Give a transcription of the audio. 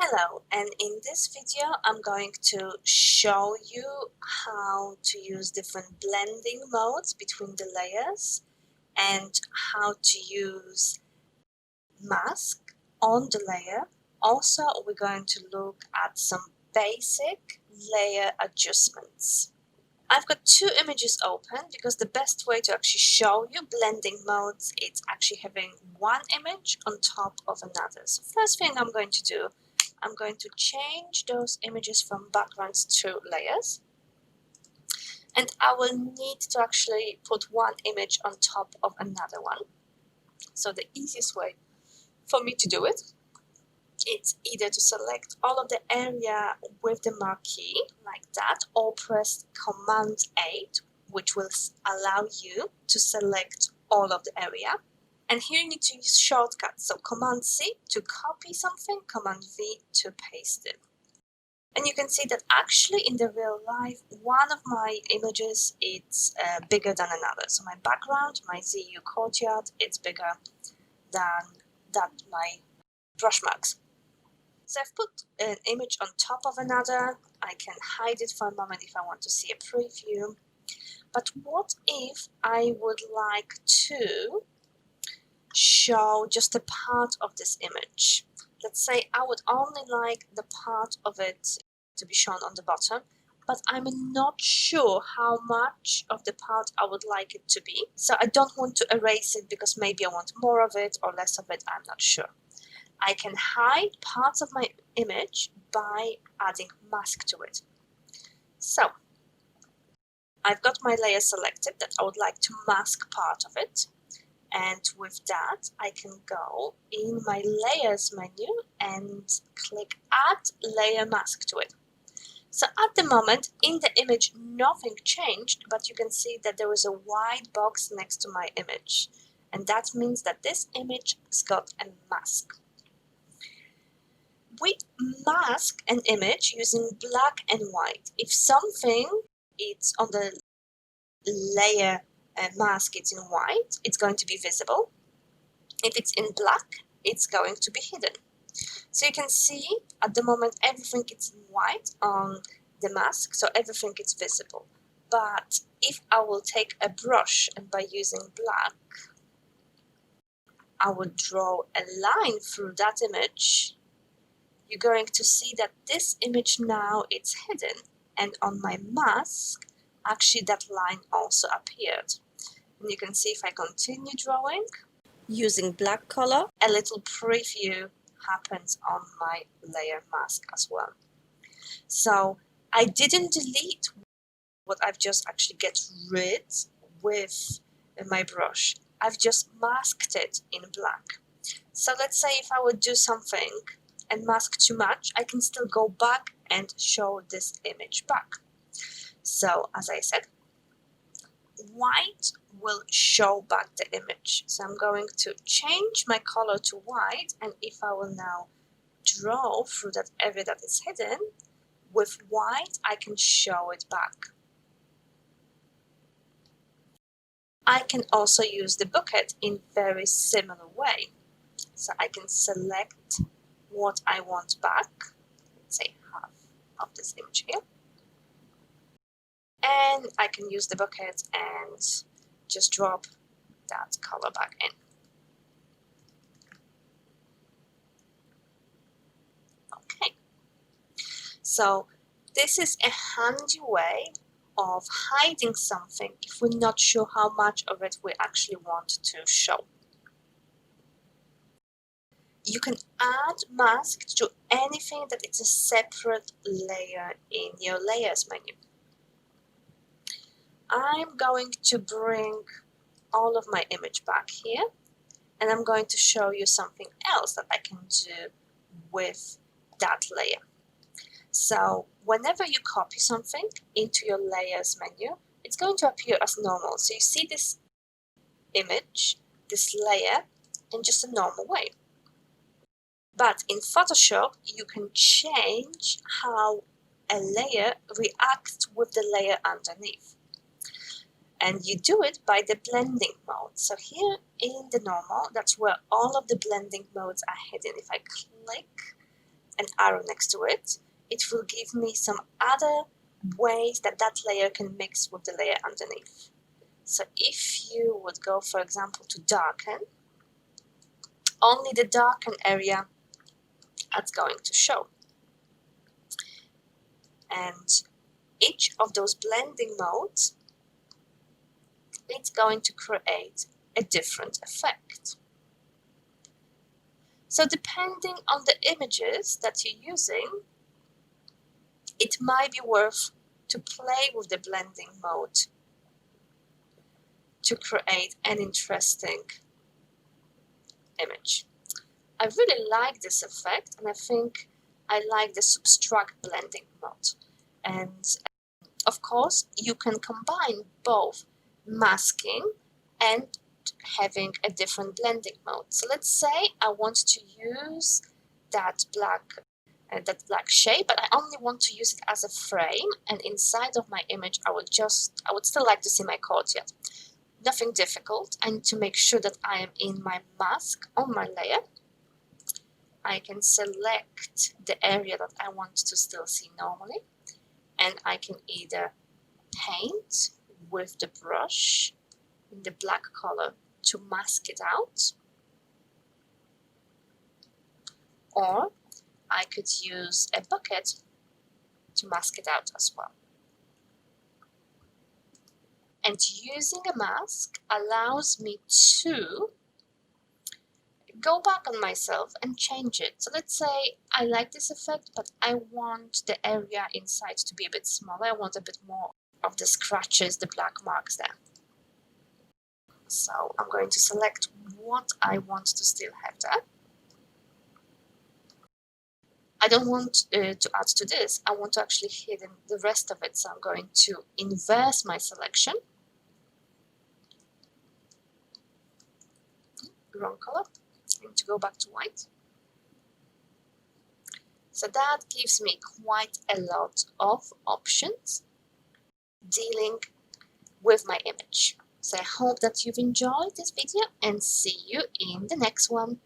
Hello, and in this video I'm going to show you how to use different blending modes between the layers and how to use mask on the layer. Also, we're going to look at some basic layer adjustments. I've got two images open because the best way to actually show you blending modes is actually having one image on top of another. So first thing I'm going to do, I'm going to change those images from backgrounds to layers. And I will need to actually put one image on top of another one. So the easiest way for me to do it, it's either to select all of the area with the marquee like that, or press Command 8, which will allow you to select all of the area. And here you need to use shortcuts, so Command C to copy something, Command V to paste it. And you can see that actually in the real life, one of my images is bigger than another. So my background, my ZU courtyard, it's bigger than my brush marks. So I've put an image on top of another. I can hide it for a moment if I want to see a preview. But what if I would like to show just a part of this image? Let's say I would only like the part of it to be shown on the bottom, but I'm not sure how much of the part I would like it to be. So I don't want to erase it because maybe I want more of it or less of it, I'm not sure. I can hide parts of my image by adding mask to it. So I've got my layer selected that I would like to mask part of it. And with that, I can go in my layers menu and click add layer mask to it. So at the moment in the image, nothing changed, but you can see that there is a white box next to my image. And that means that this image has got a mask. We mask an image using black and white. If something is on the layer mask, it's in white, it's going to be visible. If it's in black, it's going to be hidden. So you can see at the moment everything is in white on the mask, so everything is visible. But if I will take a brush and by using black, I will draw a line through that image, you're going to see that this image now it's hidden, and on my mask actually that line also appeared. And you can see if I continue drawing using black color, a little preview happens on my layer mask as well. So I didn't delete what I've just actually get rid with my brush. I've just masked it in black. So let's say if I would do something and mask too much, I can still go back and show this image back. So as I said, white will show back the image. So I'm going to change my color to white, and if I will now draw through that area that is hidden, with white I can show it back. I can also use the bucket in very similar way. So I can select what I want back, let's say half of this image here. And I can use the bucket and just drop that color back in. Okay. So this is a handy way of hiding something if we're not sure how much of it we actually want to show. You can add mask to anything that is a separate layer in your layers menu. I'm going to bring all of my image back here, and I'm going to show you something else that I can do with that layer. So whenever you copy something into your layers menu, it's going to appear as normal. So you see this image, this layer, in just a normal way. But in Photoshop, you can change how a layer reacts with the layer underneath. And you do it by the blending mode. So here in the normal, that's where all of the blending modes are hidden. If I click an arrow next to it, it will give me some other ways that that layer can mix with the layer underneath. So if you would go, for example, to darken, only the darken area that's going to show. And each of those blending modes, it's going to create a different effect. So depending on the images that you're using, it might be worth to play with the blending mode to create an interesting image. I really like this effect, and I think I like the subtract blending mode. And of course, you can combine both masking and having a different blending mode. So let's say I want to use that black shape, but I only want to use it as a frame, and inside of my image I would still like to see my courtyard. Nothing difficult. I need to make sure that I am in my mask on my layer. I can select the area that I want to still see normally, and I can either paint with the brush in the black color to mask it out, or I could use a bucket to mask it out as well. And using a mask allows me to go back on myself and change it. So let's say I like this effect, but I want the area inside to be a bit smaller. I want a bit more of the scratches, the black marks there. So I'm going to select what I want to still have there. I don't want to add to this. I want to actually hidden the rest of it. So I'm going to inverse my selection. Wrong color. I need to go back to white. So that gives me quite a lot of options dealing with my image. So I hope that you've enjoyed this video and see you in the next one.